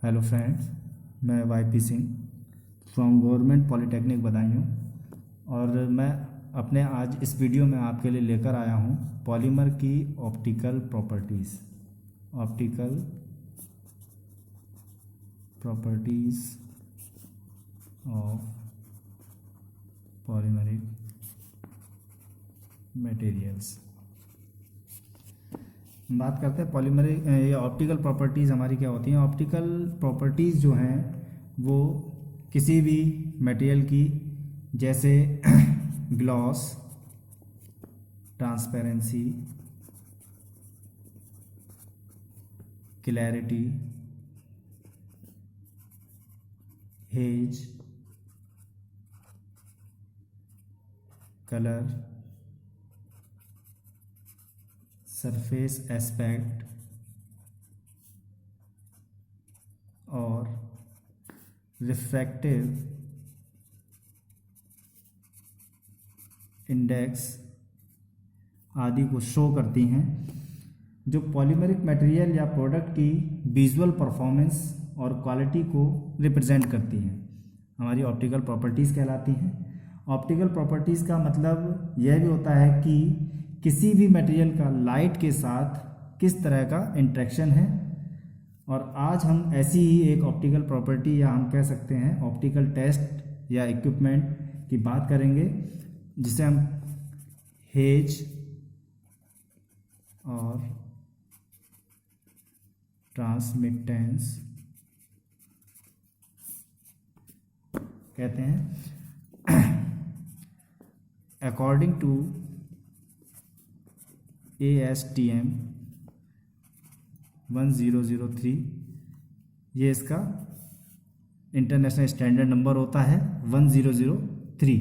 Hello friends, मैं YP Singh from government polytechnic Badaun और मैं अपने आज इस वीडियो में आपके लिए लेकर आया हूं पॉलीमर की optical properties of polymeric materials. बात करते हैं पॉलीमरिक ये ऑप्टिकल प्रॉपर्टीज़ हमारी क्या होती हैं। ऑप्टिकल प्रॉपर्टीज़ जो हैं वो किसी भी मटेरियल की, जैसे gloss, transparency, clarity, hedge, colour, surface aspect और रिफ्रैक्टिव इंडेक्स आदि को शो करती हैं, जो पॉलीमरिक मटेरियल या प्रोडक्ट की विजुअल परफॉर्मेंस और क्वालिटी को रिप्रेजेंट करती हैं, हमारी ऑप्टिकल प्रॉपर्टीज़ कहलाती हैं। ऑप्टिकल प्रॉपर्टीज़ का मतलब यह भी होता है कि किसी भी मटेरियल का लाइट के साथ किस तरह का इंटरेक्शन है। और आज हम ऐसी ही एक ऑप्टिकल प्रॉपर्टी या हम कह सकते हैं ऑप्टिकल टेस्ट या इक्विपमेंट की बात करेंगे, जिसे हम हेज और ट्रांसमिटेंस कहते हैं। अकॉर्डिंग टू ASTM 1003, ये इसका इंटरनेशनल स्टैंडर्ड नंबर होता है 1003।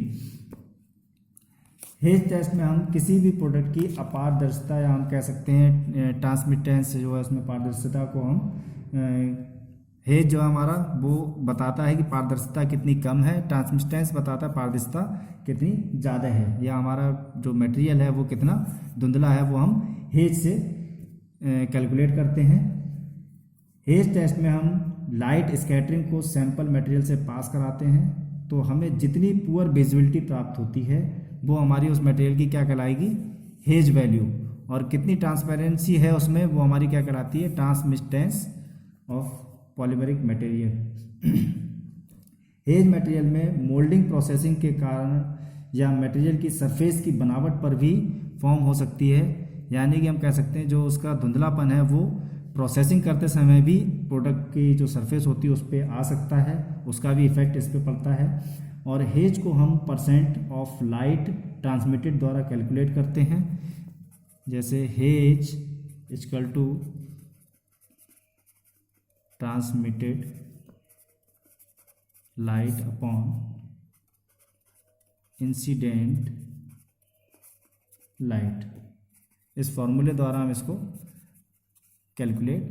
हेज टेस्ट में हम किसी भी प्रोडक्ट की अपारदर्शिता या हम कह सकते हैं ट्रांसमिटेंस जो है उसमें पारदर्शिता को हम हेज जो हमारा वो बताता है कि पारदर्शिता कितनी कम है, ट्रांसमिटेंस बताता है पारदर्शिता कितनी ज़्यादा है, या हमारा जो मटेरियल है वो कितना धुंधला है, वो हम हेज से कैलकुलेट करते हैं। हेज टेस्ट में हम लाइट स्कैटरिंग को सैंपल मटेरियल से पास कराते हैं, तो हमें जितनी पुअर विजिबिलिटी प्राप्त होती है वो हमारी उस मटेरियल की क्या कहलाएगी, हेज वैल्यू। और कितनी ट्रांसपेरेंसी है उसमें, वो हमारी क्या कहलाती है, transmittance of polymeric material. Hedge material में मोल्डिंग प्रोसेसिंग के कारण या मटेरियल की सरफेस की बनावट पर भी फॉर्म हो सकती है, यानी कि हम कह सकते हैं जो उसका धुंधलापन है वो प्रोसेसिंग करते समय भी प्रोडक्ट की जो सरफेस होती है उस पर आ सकता है, उसका भी इफेक्ट इस पर पड़ता है। और हेज को हम परसेंट ऑफ लाइट ट्रांसमिटेड द्वारा कैलकुलेट करते हैं, जैसे haze equal to transmitted light upon incident light. इस फॉर्मूले द्वारा हम इसको कैलकुलेट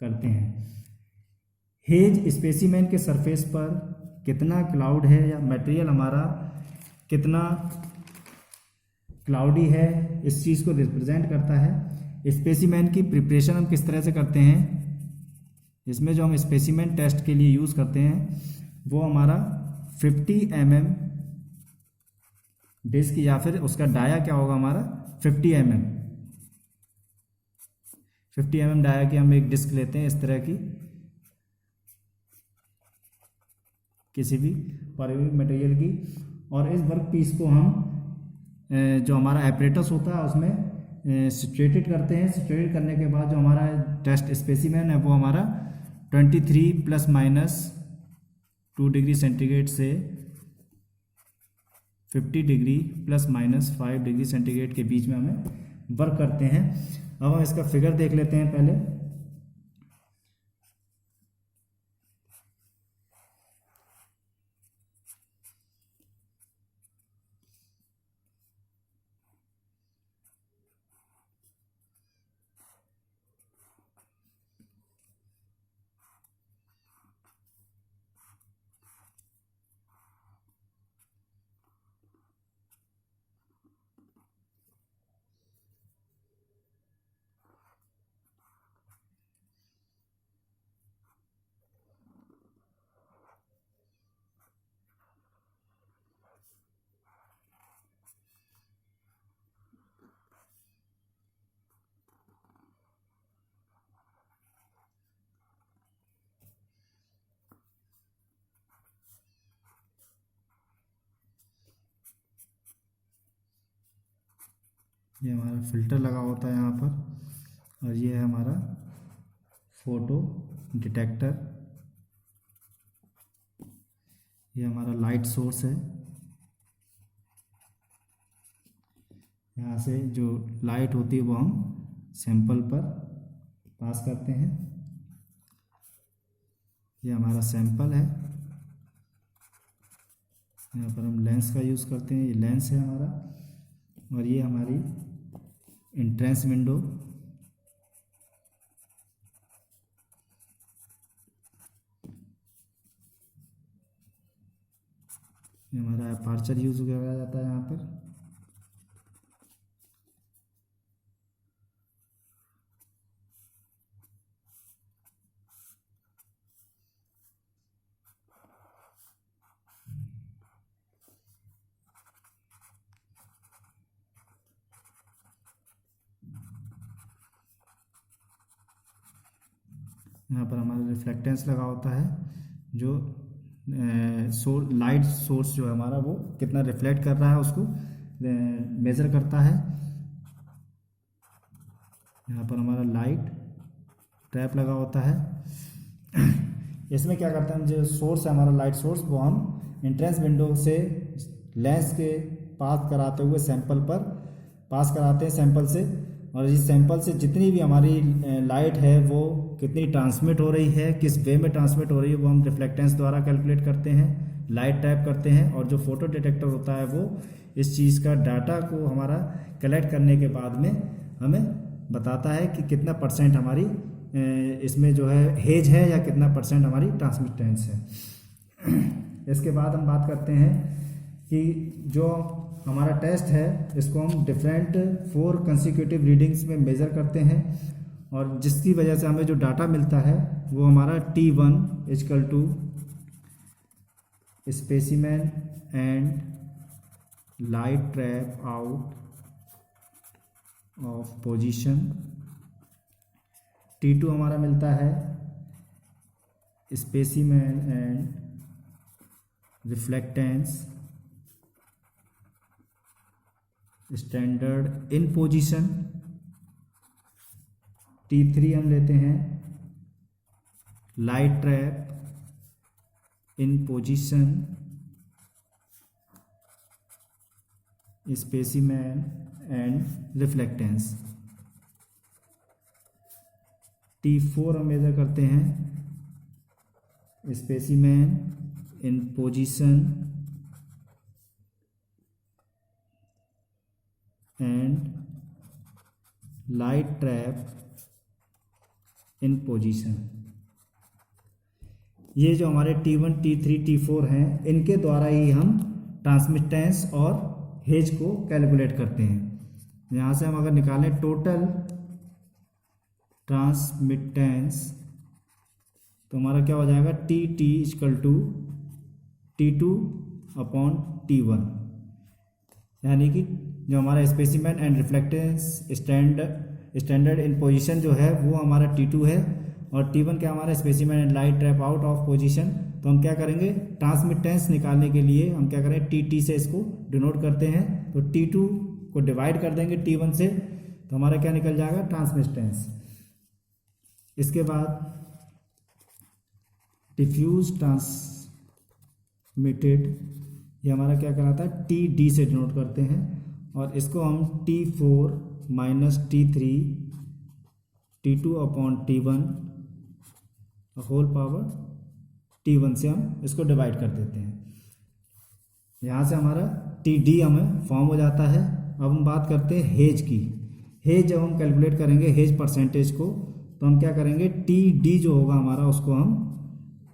करते हैं। हेज स्पेसिमेन के सरफेस पर कितना क्लाउड है या मटेरियल हमारा कितना क्लाउडी है, इस चीज़ को रिप्रेजेंट करता है। स्पेसिमेन की प्रिपरेशन हम किस तरह से करते हैं, इसमें जो हम स्पेसिमेन टेस्ट के लिए यूज़ करते हैं वो हमारा 50 mm डिस्क या फिर उसका डाया क्या होगा हमारा 50 mm। 50 mm डाया की हम एक डिस्क लेते हैं इस तरह की, किसी भी पॉलीमरिक मटेरियल की, और इस वर्क पीस को हम जो हमारा एपरेटस होता है उसमें सिचुएटेड करते हैं। सिचुएटेड करने के बाद जो हमारा टेस्ट स्पेसिमेन है वो हमारा 23 +- 2 डिग्री सेंटीग्रेड से 50 डिग्री +- 5 डिग्री सेंटीग्रेड के बीच में हमें वर्क करते हैं। अब हम इसका फिगर देख लेते हैं पहले। ये हमारा फ़िल्टर लगा होता है यहाँ पर, और ये है हमारा फ़ोटो डिटेक्टर। ये हमारा लाइट सोर्स है। यहाँ से जो लाइट होती है वो हम सैंपल पर पास करते हैं। ये हमारा सैंपल है। यहाँ पर हम लेंस का यूज़ करते हैं, ये लेंस है हमारा। और ये हमारी एंट्रेंस विंडो। ये हमारा अपर्चर यूज़ किया जाता है यहाँ पर। यहाँ पर हमारा रिफ्लेक्टेंस लगा होता है, जो लाइट सोर्स जो है हमारा वो कितना रिफ्लेक्ट कर रहा है उसको मेज़र करता है। यहाँ पर हमारा लाइट ट्रैप लगा होता है। इसमें क्या करते हैं, जो सोर्स है हमारा लाइट सोर्स, वो हम एंट्रेंस विंडो से लेंस के पास कराते हुए सैंपल पर पास कराते हैं सैंपल से। और इस सैंपल से जितनी भी हमारी लाइट है वो कितनी ट्रांसमिट हो रही है, किस वे में ट्रांसमिट हो रही है, वो हम रिफ्लेक्टेंस द्वारा कैलकुलेट करते हैं, लाइट ट्रैप करते हैं। और जो फोटो डिटेक्टर होता है वो इस चीज़ का डाटा को हमारा कलेक्ट करने के बाद में हमें बताता है कि कितना परसेंट हमारी इसमें जो है हेज है या कितना परसेंट हमारी ट्रांसमिटेंस है। इसके बाद हम बात करते हैं कि जो हमारा टेस्ट है इसको हम डिफरेंट 4 कंसेक्यूटिव रीडिंग्स में मेज़र करते हैं, और जिसकी वजह से हमें जो डाटा मिलता है वो हमारा T1 equal to specimen and light trap out of position. T2 हमारा मिलता है specimen and reflectance standard in position. T3 हम लेते हैं light trap in position specimen and reflectance. T4 हम मेजर करते हैं specimen in position and light trap in position. ये जो हमारे T1, T3, T4 हैं, इनके द्वारा ही हम ट्रांसमिटेंस और हेज को कैलकुलेट करते हैं। यहाँ से हम अगर निकालें टोटल ट्रांसमिटेंस तो हमारा क्या हो जाएगा, TT equal to T2 upon T1, यानी कि जो हमारा specimen and reflectance standard in position जो है वो हमारा T2 है, और T1 क्या हमारा specimen and light trap out of position. तो हम क्या करेंगे, ट्रांसमिटेंस निकालने के लिए हम क्या करें, TT से इसको डिनोट करते हैं। तो T2 को डिवाइड कर देंगे T1 से, तो हमारा क्या निकल जाएगा, ट्रांसमिटेंस। इसके बाद डिफ्यूज ट्रांसमिटेड, ये हमारा क्या कराता है, TD से डिनोट करते हैं, और इसको हम T4 minus T3 T2 upon T1 whole power T1 से हम इसको डिवाइड कर देते हैं। यहाँ से हमारा TD हमें फॉर्म हो जाता है। अब हम बात करते हैं हेज की। हेज जब हम कैलकुलेट करेंगे हेज परसेंटेज को, तो हम क्या करेंगे, TD जो होगा हमारा उसको हम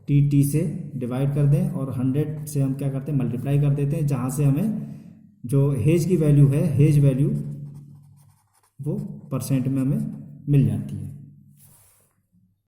TT से डिवाइड कर दें, और 100 से हम क्या करते हैं, मल्टीप्लाई कर देते हैं, जहाँ से हमें जो हेज की वैल्यू है, हेज वैल्यू वो परसेंट में हमें मिल जाती है।